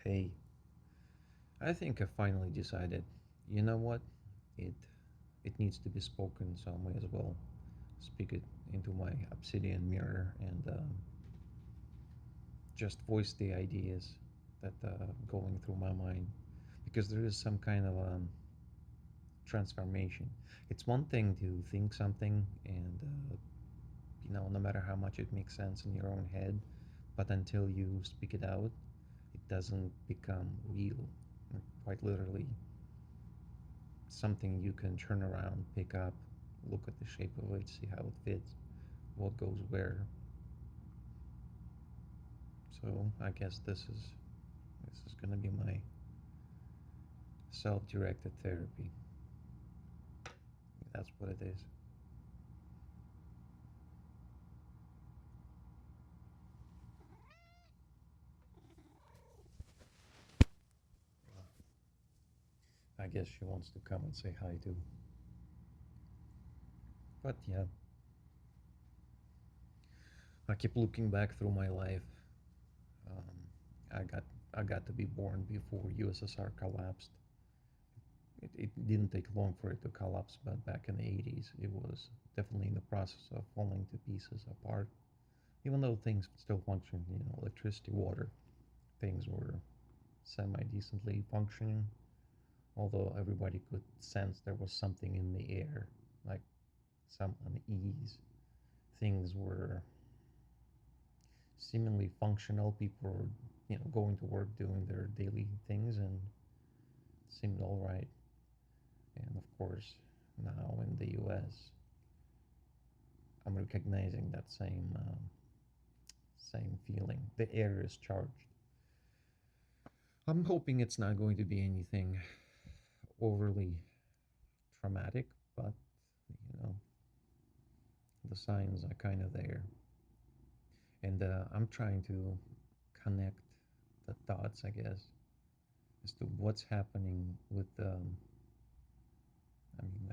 Hey, I think I finally decided, you know what? It it needs to be spoken, so I might as well speak it into my obsidian mirror and just voice the ideas that going through my mind, because there is some kind of transformation. It's one thing to think something and no matter how much it makes sense in your own head, but until you speak it out, it doesn't become real. Quite literally, something you can turn around, pick up, look at the shape of it, see how it fits, what goes where. So I guess this is gonna be my self-directed therapy. That's what it is. I guess she wants to come and say hi too. But yeah, I keep looking back through my life. Um, I got I got to be born before USSR collapsed. It didn't take long for it to collapse, but back in the 80s, it was definitely in the process of falling to pieces apart. Even though things still function, electricity, water, things were semi decently functioning, although everybody could sense there was something in the air, like some unease. Things were seemingly functional. People were, going to work, doing their daily things, and it seemed all right. And of course, now in the US, I'm recognizing that same feeling. The air is charged. I'm hoping it's not going to be anything overly traumatic, but you know, the signs are kind of there. And I'm trying to connect the dots, I guess, as to what's happening with, I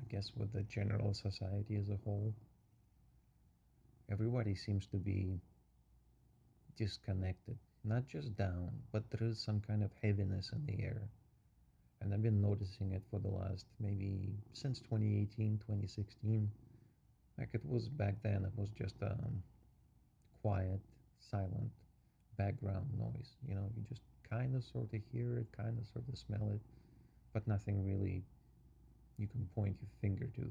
guess, with the general society as a whole. Everybody seems to be disconnected, not just down, but there is some kind of heaviness in the air. And I've been noticing it for the last maybe since 2018, 2016. Like it was back then, it was just quiet, silent background noise. You just kind of sort of hear it, kind of sort of smell it, but nothing really you can point your finger to.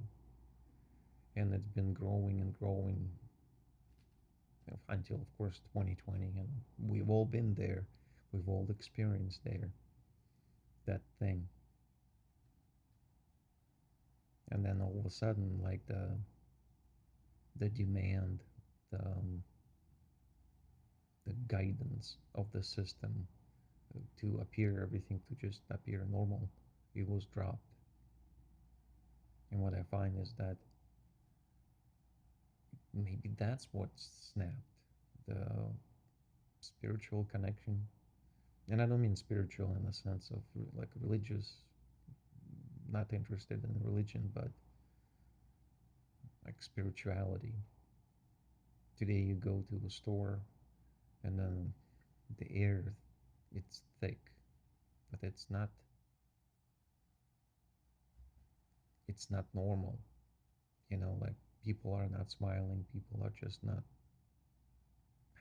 And it's been growing and growing until, of course, 2020. And we've all been there, we've all experienced that thing. And then all of a sudden, like the demand, the guidance of the system to appear everything to just appear normal, it was dropped. And what I find is that maybe that's what snapped the spiritual connection. And I don't mean spiritual in the sense of like religious, not interested in religion, but like spirituality. Today you go to a store and then the air, it's thick, but it's not normal. Like people are not smiling, people are just not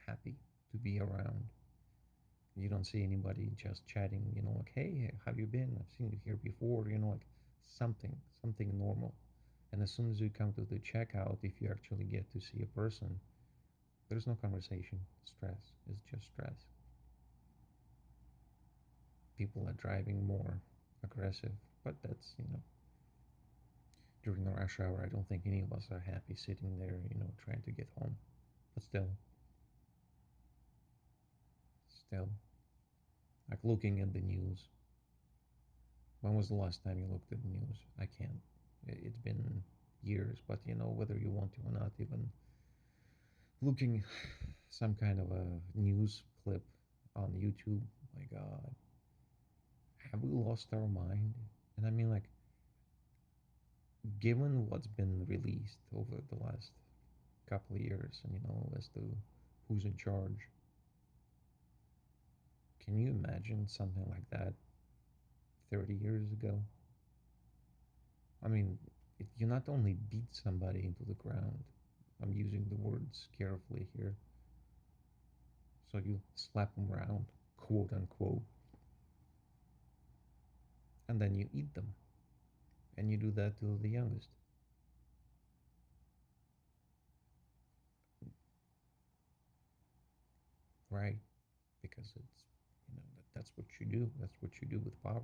happy to be around. You don't see anybody just chatting, like, hey, how you been? I've seen you here before, like something normal. And as soon as you come to the checkout, if you actually get to see a person, there's no conversation. Stress is just stress. People are driving more aggressive, but that's, during the rush hour, I don't think any of us are happy sitting there, trying to get home. But still, like looking at the news. When was the last time you looked at the news? I can't. It's been years, but whether you want to or not, even looking some kind of a news clip on YouTube, my God, have we lost our mind? And I mean, like, given what's been released over the last couple of years, and as to who's in charge, Can you imagine something like that 30 years ago? I mean, you not only beat somebody into the ground, I'm using the words carefully here, so you slap them around, quote unquote, and then you eat them. And you do that to the youngest, right? Because it's, that's what you do. That's what you do with power.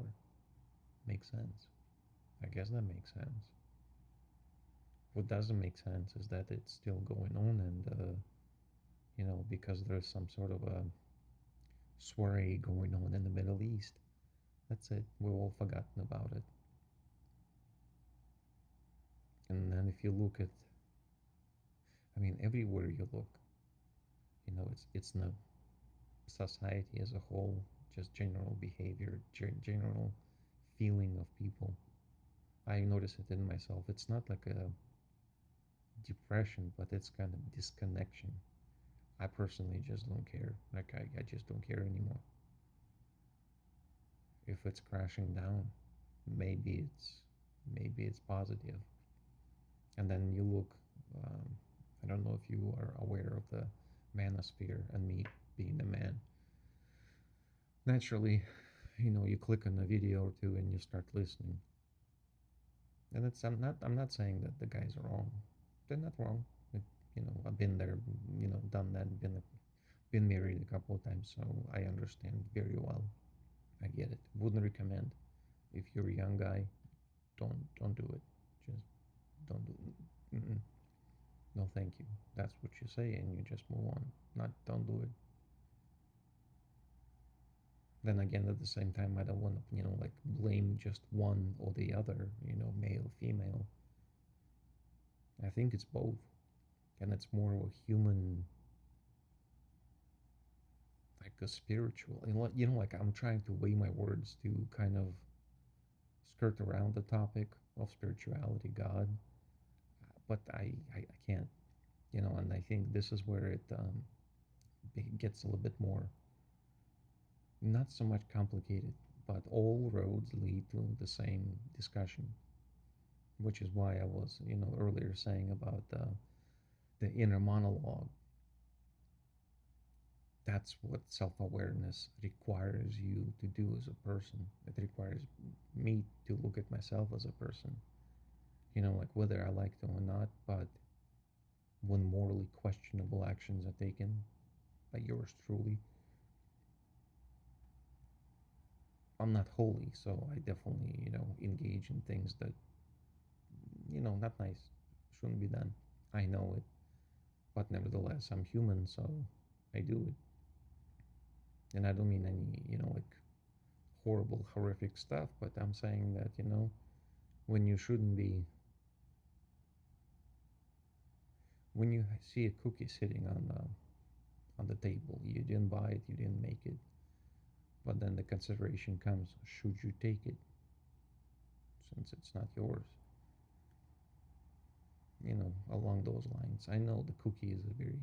Makes sense. I guess that makes sense. What doesn't make sense is that it's still going on, and because there's some sort of a soiree going on in the Middle East. That's it. We've all forgotten about it. And then if you look at, I mean, everywhere you look, it's not society as a whole, just general behavior, general feeling of people. I notice it in myself. It's not like a depression, but it's kind of disconnection. I personally just don't care. Like I just don't care anymore. If it's crashing down, maybe it's positive. And then you look. Um, I don't know if you are aware of the manosphere and me being a man. Naturally, you click on a video or two and you start listening. And I'm not saying that the guys are wrong. They're not wrong. It, I've been there, done that, been married a couple of times, so I understand very well. I get it. Wouldn't recommend. If you're a young guy, don't do it. Just don't do it. No, thank you. That's what you say, and you just move on. Not don't do it. Then again, at the same time, I don't want to, like blame just one or the other. Male, female. I think it's both, and it's more of a human, like a spiritual. Like I'm trying to weigh my words to kind of skirt around the topic of spirituality, God, but I can't. And I think this is where it gets a little bit more, not so much complicated, but all roads lead to the same discussion, which is why I was, earlier saying about the inner monologue. That's what self-awareness requires you to do as a person. It requires me to look at myself as a person, like whether I like them or not. But when morally questionable actions are taken by yours truly, I'm not holy, so I definitely, engage in things that, not nice, shouldn't be done. I know it, but nevertheless, I'm human, so I do it. And I don't mean any, like horrible, horrific stuff, but I'm saying that, when you shouldn't be, when you see a cookie sitting on the table, you didn't buy it, you didn't make it, but then the consideration comes, should you take it since it's not yours? Along those lines. I know the cookie is a very,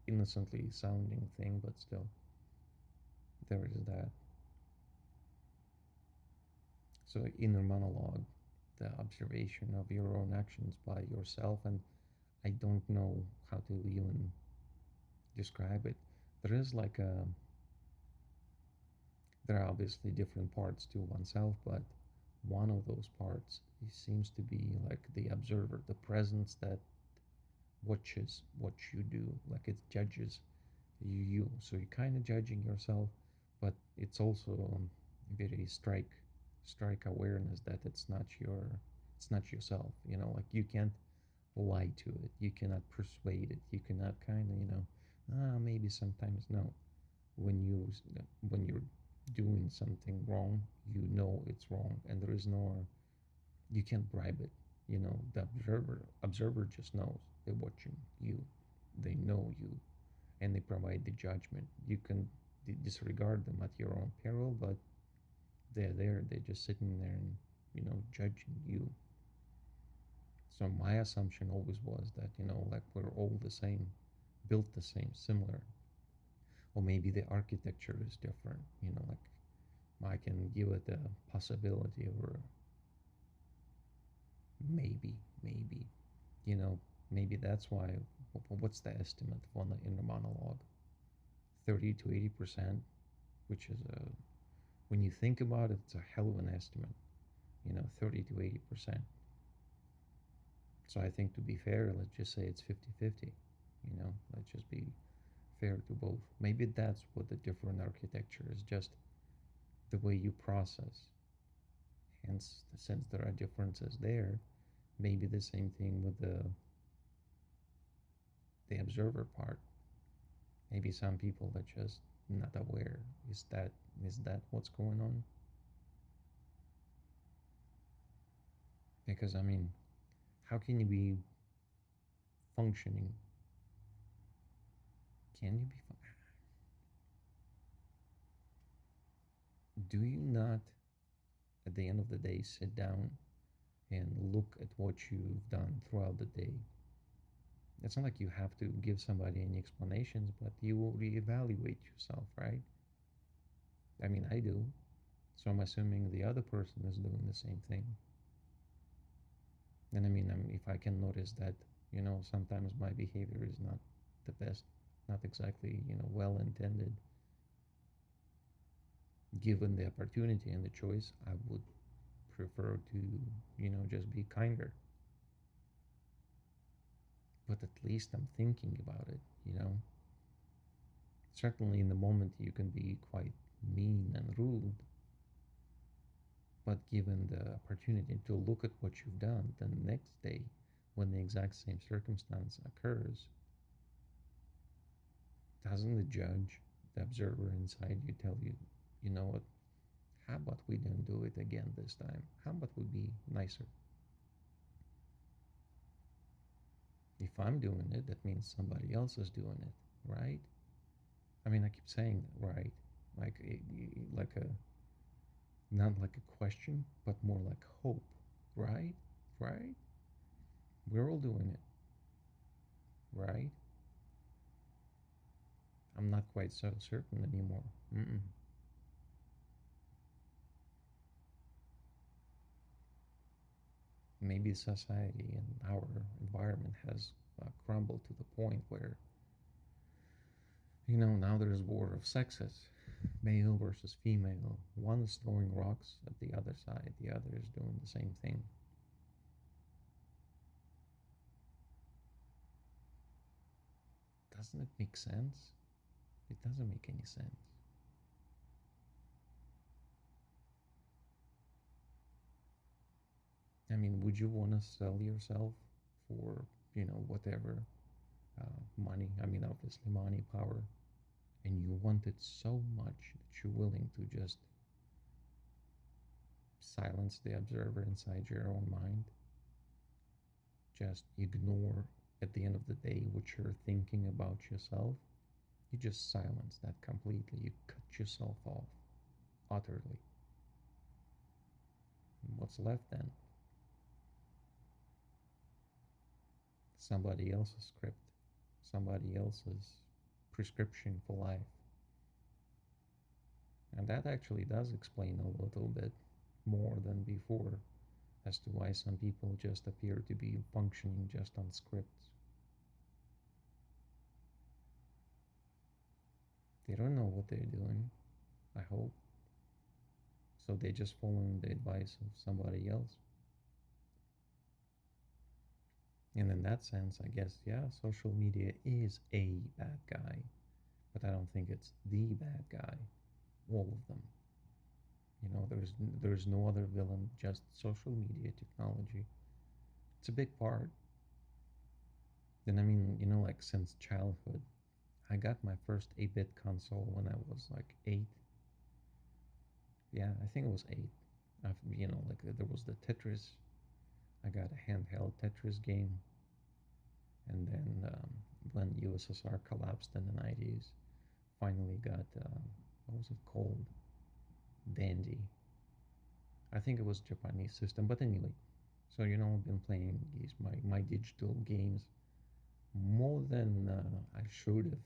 innocently sounding thing, but still, there is that. So, inner monologue, the observation of your own actions by yourself, and I don't know how to even describe it. There is like there are obviously different parts to oneself, but one of those parts seems to be like the observer, the presence that watches what you do, like it judges you. So you're kind of judging yourself, but it's also very strike awareness that it's not yourself. Like you can't lie to it, you cannot persuade it, you cannot kind of maybe sometimes no. When you're doing something wrong, it's wrong, and there is no, you can't bribe it. The observer just knows. They're watching you, they know you, and they provide the judgment. You can disregard them at your own peril, but they're there. They're just sitting there and judging you. So my assumption always was that like we're all the same, built the same, similar. or maybe the architecture is different. Like I can give it a possibility, or maybe, you know, maybe that's why. What's the estimate on the inner monologue? 30 to 80%, which is when you think about it, it's a hell of an estimate. 30 to 80%. So I think, to be fair, let's just say it's 50-50. Let's just be fair to both. Maybe that's what the different architecture is, just the way you process. Hence, since there are differences there, maybe the same thing with the observer part. Maybe some people are just not aware. Is that what's going on? Because, I mean, how can you be functioning? Can you be? Do you not, at the end of the day, sit down and look at what you've done throughout the day? It's not like you have to give somebody any explanations, but you will reevaluate yourself, right? I mean, I do. So I'm assuming the other person is doing the same thing. And I mean, if I can notice that, sometimes my behavior is not the best, not exactly, well intended, given the opportunity and the choice, I would prefer to, just be kinder. But at least I'm thinking about it, Certainly in the moment you can be quite mean and rude, but given the opportunity to look at what you've done, the next day, when the exact same circumstance occurs, doesn't the judge, the observer inside you, tell you, you know what, how about we don't do it again this time? How about we be nicer? If I'm doing it, that means somebody else is doing it, right? I mean, I keep saying right, like like a not like a question, but more like hope, right? Right? We're all doing it, right? I'm not quite so certain anymore. Mm-mm. Maybe society and our environment has crumbled to the point where, now there's war of sexes, male versus female. One is throwing rocks at the other side, the other is doing the same thing. Doesn't it make sense? It doesn't make any sense. I mean, would you want to sell yourself for, whatever money? I mean, obviously, money, power, and you want it so much that you're willing to just silence the observer inside your own mind, just ignore at the end of the day what you're thinking about yourself. You just silence that completely. You cut yourself off utterly. And what's left then? Somebody else's script, somebody else's prescription for life. And that actually does explain a little bit more than before as to why some people just appear to be functioning just on scripts. They don't know what they're doing, I hope. So they just following the advice of somebody else. And in that sense, I guess, yeah, social media is a bad guy, but I don't think it's the bad guy. All of them. There's no other villain, just social media technology. It's a big part. And I mean, like since childhood, I got my first 8-bit console when I was like 8. Yeah, I think it was 8. Like there was the Tetris. I got a handheld Tetris game, and then when USSR collapsed in the 90s, finally got what was it called? Dandy. I think it was Japanese system, but anyway. So I've been playing my digital games more than I should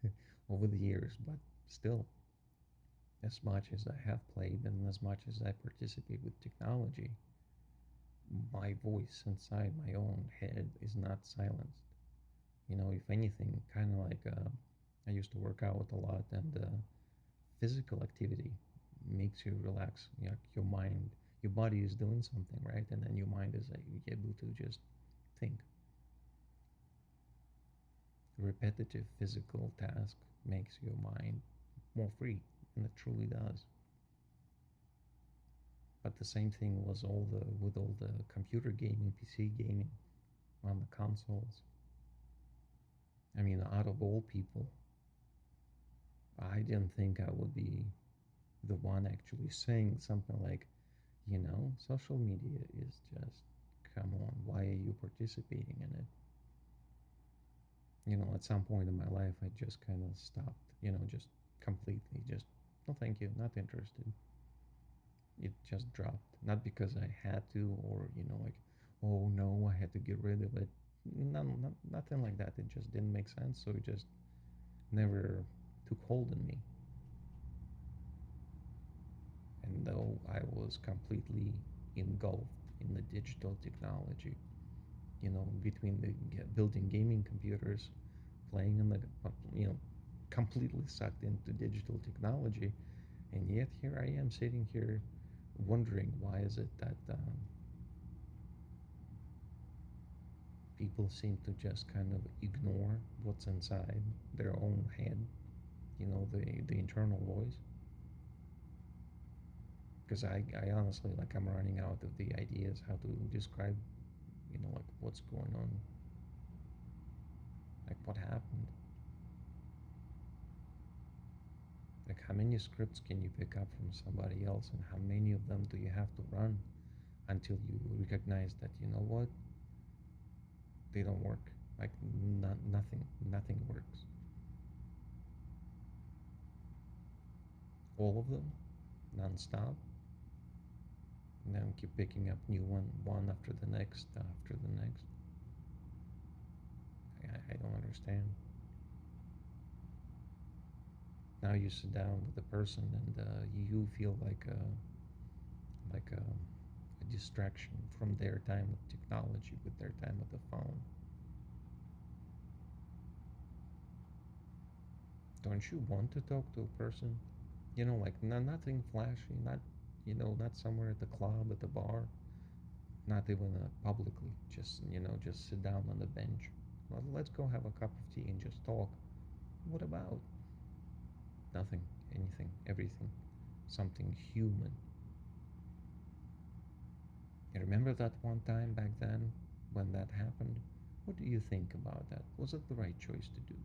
have, over the years, but still, as much as I have played and as much as I participate with technology, my voice inside my own head is not silenced. If anything, kind of like I used to work out a lot, and physical activity makes you relax. Your mind, your body is doing something, right? And then your mind is like able to just think. Repetitive physical task makes your mind more free, and it truly does. But the same thing was all the with all the computer gaming, PC gaming on the consoles. I mean, out of all people, I didn't think I would be the one actually saying something like, social media is just, come on, why are you participating in it? At some point in my life, I just kind of stopped, just completely, just, no, thank you, not interested. It just dropped. Not because I had to, or, like, oh no, I had to get rid of it. Nothing like that. It just didn't make sense. So it just never took hold in me. And though I was completely engulfed in the digital technology, between the building gaming computers, playing in the, completely sucked into digital technology, and yet here I am sitting here wondering why is it that people seem to just kind of ignore what's inside their own head, the internal voice. Because I honestly, like, I'm running out of the ideas how to describe, like, what's going on, like what happened. Like, how many scripts can you pick up from somebody else, and how many of them do you have to run until you recognize that, what, they don't work. Like, nothing works. All of them, non-stop, and then keep picking up new one after the next, after the next. I don't understand. Now you sit down with a person, and you feel like a distraction from their time with technology, with their time with the phone. Don't you want to talk to a person? Like, nothing flashy, not somewhere at the club, at the bar, not even publicly. Just sit down on the bench. Well, let's go have a cup of tea and just talk. What about? Nothing, anything, everything, something human. You remember that one time back then when that happened? What do you think about that? Was it the right choice to do?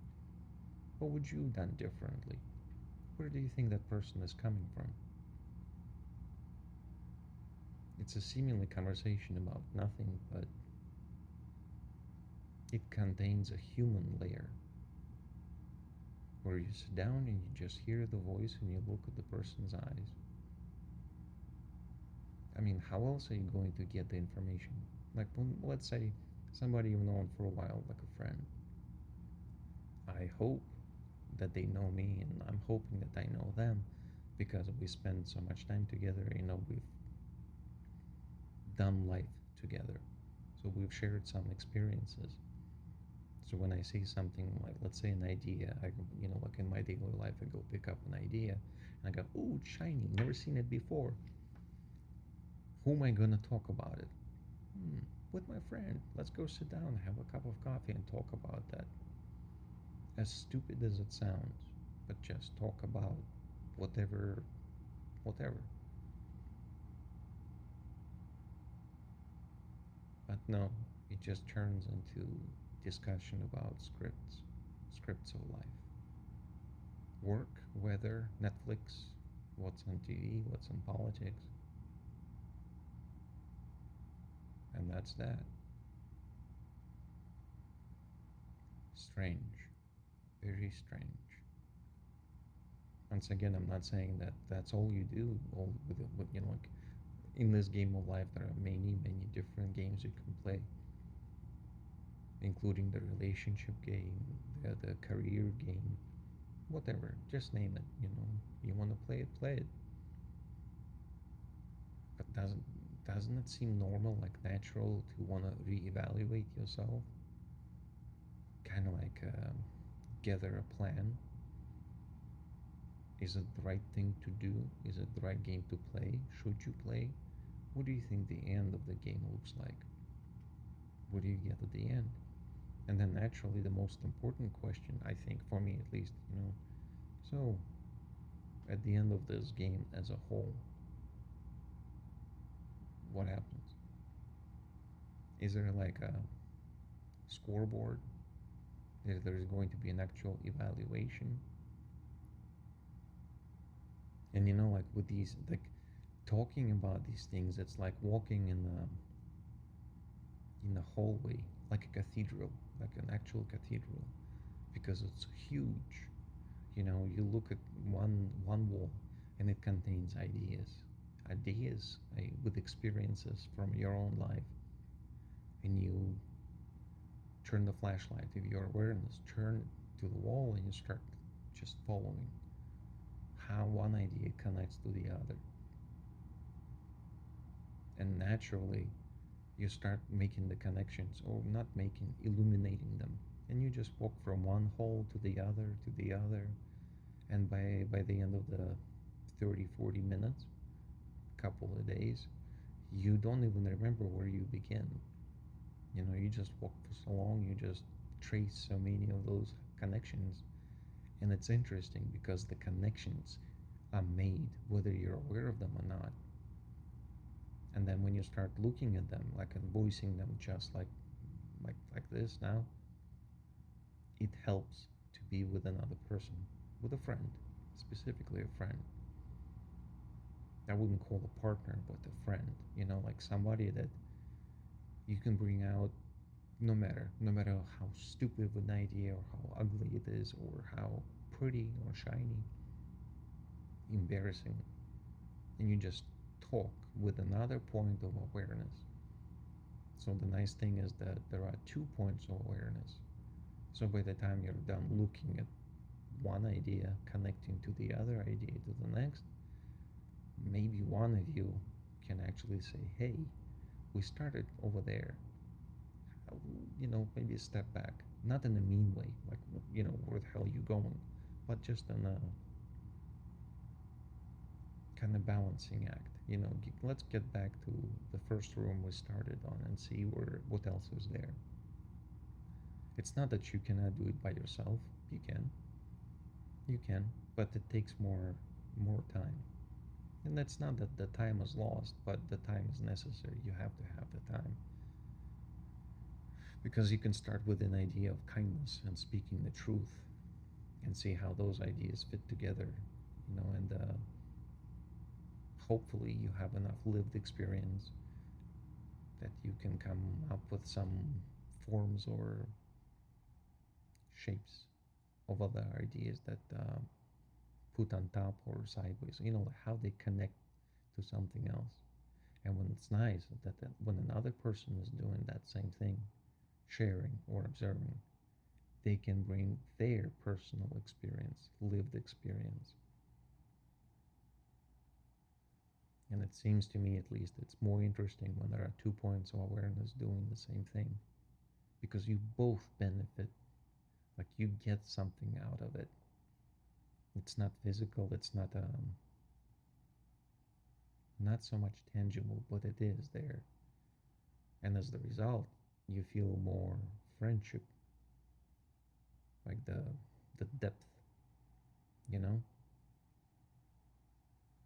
What would you have done differently? Where do you think that person is coming from? It's a seemingly conversation about nothing, but it contains a human layer where you sit down and you just hear the voice and you look at the person's eyes. I mean, how else are you going to get the information? Like, let's say somebody you've known for a while, like a friend. I hope that they know me, and I'm hoping that I know them because we spend so much time together. We've done life together, so we've shared some experiences. So when I see something like, let's say, an idea, like in my daily life, I go pick up an idea and I go, oh, it's shiny, never seen it before. Who am I going to talk about it? With my friend. Let's go sit down, have a cup of coffee, and talk about that. As stupid as it sounds, but just talk about whatever, whatever. But no, it just turns into discussion about scripts of life. Work, weather, Netflix, what's on TV, what's in politics, and that's that. Strange, very strange. Once again, I'm not saying that that's all you do. All with like, in this game of life, there are many different games you can play, including the relationship game, the career game, whatever, just name it. You want to play it, play it. But doesn't it seem normal, like natural, to want to reevaluate yourself? Kind of like gather a plan. Is it the right thing to do? Is it the right game to play? Should you play? What do you think the end of the game looks like? What do you get at the end? And then naturally, the most important question, I think, for me at least, so at the end of this game as a whole, what happens? Is there like a scoreboard? Is there going to be an actual evaluation? And like with these, like talking about these things, it's like walking in a hallway, like a cathedral, like an actual cathedral, because it's huge. You look at one wall, and it contains ideas with experiences from your own life, and you turn the flashlight of your awareness, turn to the wall, and you start just following how one idea connects to the other. And naturally, you start making the connections, or not making, illuminating them. And you just walk from one hole to the other, to the other. And by the end of the 30-40 minutes, couple of days, you don't even remember where you begin. You just walk for so long, you just trace so many of those connections. And it's interesting because the connections are made whether you're aware of them or not. And then when you start looking at them, like, and voicing them, just like this now, it helps to be with another person, with a friend, specifically a friend. I wouldn't call a partner, but a friend. Like somebody that you can bring out, no matter how stupid of an idea, or how ugly it is, or how pretty or shiny, embarrassing, and you just talk with another point of awareness. So the nice thing is that there are 2 points of awareness. So by the time you're done looking at one idea, connecting to the other idea, to the next, maybe one of you can actually say, hey, we started over there. Maybe a step back. Not in a mean way, like, where the hell are you going? But just in a kind of balancing act. Let's get back to the first room we started on and see what else is there. It's not that you cannot do it by yourself. You can, but it takes more time. And that's not that the time is lost, but the time is necessary. You have to have the time. Because you can start with an idea of kindness and speaking the truth, and see how those ideas fit together, and hopefully you have enough lived experience that you can come up with some forms or shapes of other ideas that put on top or sideways, how they connect to something else. And when it's nice that when another person is doing that same thing, sharing or observing, they can bring their personal experience, lived experience. And it seems to me, at least, it's more interesting when there are 2 points of awareness doing the same thing, because you both benefit, like you get something out of it. It's not physical, it's not so much tangible, but it is there. And as the result, you feel more friendship, like the depth, you know?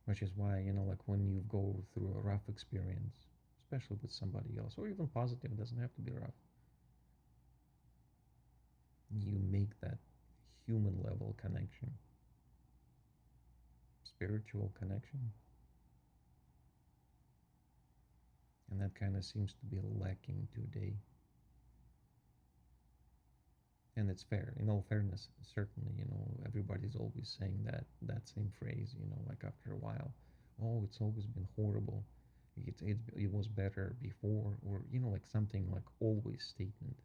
Which is why, like when you go through a rough experience, especially with somebody else, or even positive, it doesn't have to be rough, you make that human level connection, spiritual connection. And that kind of seems to be lacking today. And it's fair. In all fairness, certainly, everybody's always saying that same phrase, like after a while, oh, it's always been horrible. It was better before, or like something like always statement.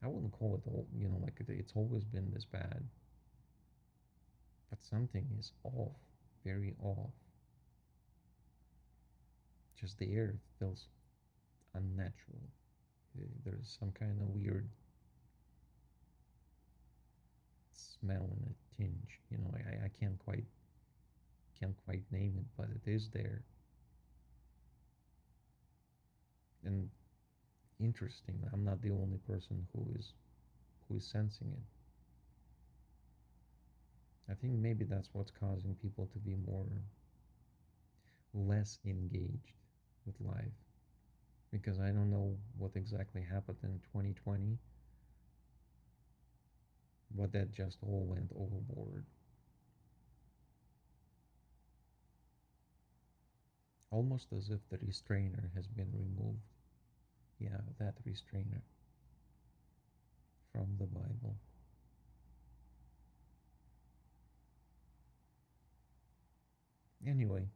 I wouldn't call it all, like it's always been this bad. But something is off, very off. Just the air feels unnatural. There's some kind of weird smell and a tinge. I can't quite name it, but it is there. And interesting, I'm not the only person who is sensing it. I think maybe that's what's causing people to be less engaged with life, because I don't know what exactly happened in 2020, but that just all went overboard. Almost as if the restrainer has been removed. Yeah, that restrainer from the Bible. Anyway,